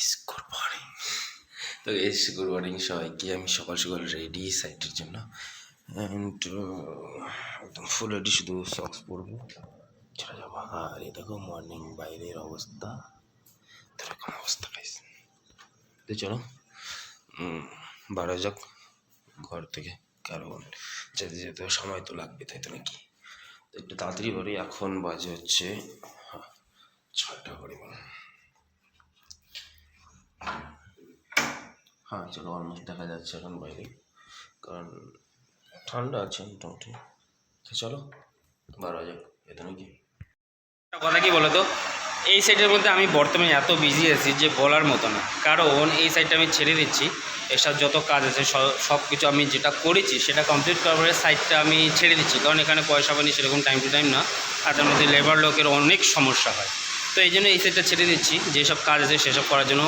Guys good morning. তো guys good morning সবাইকে। আমি সকাল সকাল রেডি সাইটের জন্য অ্যান্ড একদম ফুল রেডি, শুধু সক্স পরবো, চলে যাবো। আর এই দেখো মর্নিং বাইরের অবস্থা, এরকম অবস্থা গাইস। তো চলো বারো যাক ঘর থেকে, কারণ যেতে যেতে সময় তো লাগবে, তাই তো নাকি? তো একটু তাড়াতাড়ি বাড়ি। এখন বাজে হচ্ছে 6টা পরিমাণ। হ্যাঁ চলো, অলমোস্ট দেখা যাচ্ছে এখন বাইরে, কারণ ঠান্ডা আছে মোটামুটি। তো চলো 12 যাক, এত নাকি। কথা কি বলতো, এই সাইডের মধ্যে আমি বর্তমানে এত বিজি আছি যে বলার মতো না। কারণ এই সাইডটা আমি ছেড়ে দিচ্ছি, এসব যত কাজ আছে সব কিছু আমি যেটা করেছি সেটা কমপ্লিট করার পরে সাইডটা আমি ছেড়ে দিচ্ছি। কারণ এখানে পয়সা পানি সেরকম টাইম টু টাইম না, আর তার মধ্যে লেবার লোকের অনেক সমস্যা হয়। তো এই জন্য এই সাইডটা ছেড়ে দিচ্ছি, যেসব কাজ আছে সেসব করার জন্য।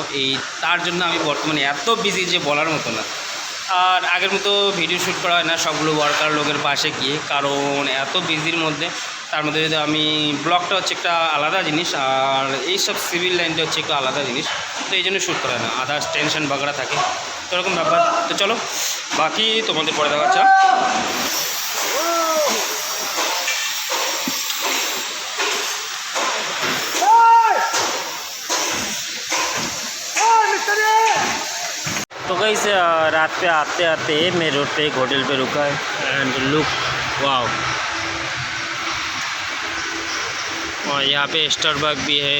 তার জন্য আমি বর্তমানে এত বিজি যে বলার মতো না। আর আগের মতো ভিডিও শ্যুট করা হয় না সবগুলো ওয়ার্কার লোকের পাশে গিয়ে, কারণ এত বিজির মধ্যে। তার মধ্যে যদি আমি ব্লগটা হচ্ছে একটা আলাদা জিনিস, আর এইসব সিভিল লাইনটা হচ্ছে একটু আলাদা জিনিস। তো এই জন্য শ্যুট করা হয় না, আদার্স টেনশন বাগড়া থাকে, তো এরকম ব্যাপার। তো চলো বাকি তোমাদের পরে দেখাচ্ছি। तो गाइस रात पे आते आते मैं रोड पे एक होटल पे रुका है एंड लुक वाओ। और यहाँ पे स्टारबक भी है,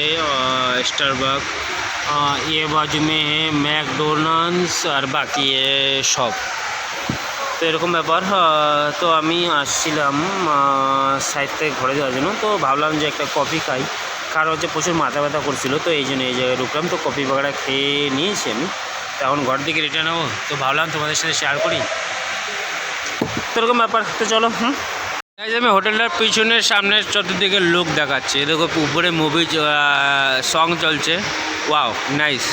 स्टारबक ये बाजू में है मैकडोनाल्ड्स और बाकी है शॉप। তো এরকম ব্যাপার। তো আমি আসছিলাম সাইড থেকে ঘরে যাওয়ার জন্য, তো ভাবলাম যে একটা কফি খাই, কারণ হচ্ছে প্রচুর মাথা ব্যথা করছিল। তো এই জন্য এই জায়গায় রুকলাম, তো কফি বাগড়া খেয়ে নিয়েছি আমি। তো এখন ঘর দিকে রিটার্ন হবো, তো ভাবলাম তোমাদের সাথে শেয়ার করি, তো এরকম ব্যাপার। তো চলো। এই যে আমি হোটেলটার পিছনের সামনের চতুর্দিকে লুক দেখাচ্ছি, দেখো উপরে মুভি সং চলছে, ওয়াও নাইস।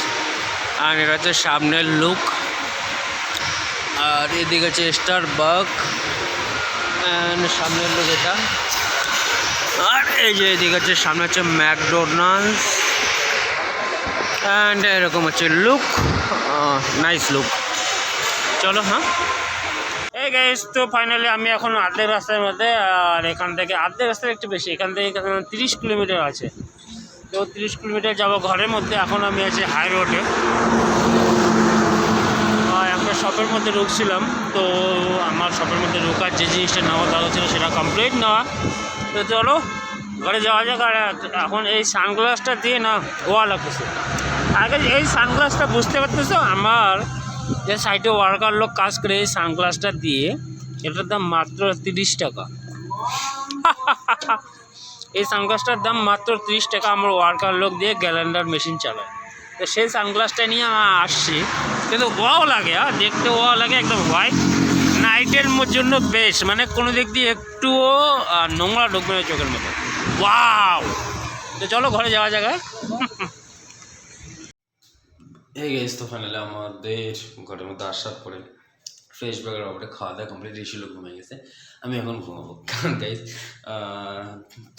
আর এটা হচ্ছে সামনের লুক, আর এদিকে হচ্ছে স্টারবাক অ্যান্ড সামনের লুক এটা। আর এই যে এদিকে হচ্ছে সামনে হচ্ছে ম্যাকডোনাল্ডস অ্যান্ড এরকম হচ্ছে লুক, নাইস লুক। চলো হ্যাঁ। এই গাইস, তো ফাইনালি আমি এখন আর্ধেক রাস্তার মধ্যে, আর এখান থেকে আর্ধেক রাস্তার একটু বেশি, এখান থেকে 30 কিলোমিটার আছে। তো 30 কিলোমিটার যাবো ঘরের মধ্যে। এখন আমি আছি হাই রোডে, একটা শপের মধ্যে ঢুকছিলাম। তো আমার শপের মধ্যে ঢোকার যে জিনিসটা নেওয়া দরকার ছিল সেটা কমপ্লিট নেওয়া। তো চলো ঘরে যাওয়া যাক। আর এখন এই সানগ্লাসটা দিয়ে না ওয়া লাগতেছে। আগে এই সানগ্লাসটা বুঝতে পারতেছো, আমার যে সাইডে ওয়ার্কার লোক কাজ করে, এই সানগ্লাসটা দিয়ে এটার দাম মাত্র 30 টাকা। এই সানগ্লাসটার দাম মাত্র 30 টাকা। আমার ওয়ার্কার লোক দিয়ে গ্যালেন্ডার মেশিন চালায়। তো সেই সানগ্লাসটা নিয়ে আমি আসছি, কিন্তু ওয়াও লাগে, দেখতে ওয়াও লাগে, একদম হোয়াইট, নাইটের জন্য বেস্ট, মানে কোনো দিক দিয়ে একটুও নোংরা ঢুকবে না চোখের মধ্যে, ওয়াও। তো চলো ঘরে যাওয়া জায়গায়। এই গাইস, তো ফাইনালি আমাদের ঘরের মধ্যে আসার পরে ফ্রেশ ব্যাগের ওপরে খাওয়া দাওয়া কমপ্লিট, ঋষিলোক ঘুমিয়ে গেছে, আমি এখন ঘুমাবো। কারণ গাইস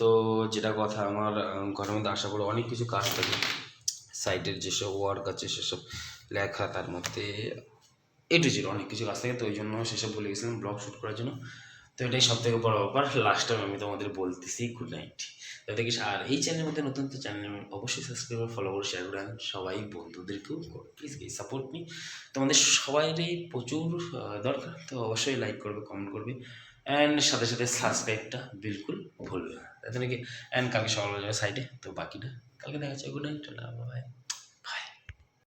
তো যেটা কথা, আমার ঘরের মধ্যে আসার পরে অনেক কিছু কাজ থাকে, সাইটের যেসব ওয়ার্ক আছে সেসব লেখা, তার মধ্যে ছিল অনেক কিছু কাজ থাকে। তো ওই জন্য সেসব বলে গেছিলাম ব্লগ শ্যুট করার জন্য। তো এটাই সব থেকে বড় ব্যাপার। লাস্ট টাইম আমি তোমাদের বলতেছি গুড নাইট। তো দেখিস, আর এই চ্যানেলের মধ্যে নতুন, তো চ্যানেল অবশ্যই সাবস্ক্রাইব করে ফলো করে শেয়ার করেন সবাই, বন্ধুদেরকেও প্লিজ সাপোর্ট মি। তোমাদের সবাইরই প্রচুর দরকার, তো অবশ্যই লাইক করবে, কমেন্ট করবে, অ্যান্ড সাথে সাথে সাবস্ক্রাইবটা বিলকুল ভুলবে না, তাই নাকি। অ্যান্ড কালকে সকাল যাবে সাইডে, তো বাকিটা কালকে দেখা যাচ্ছে। Good night, by.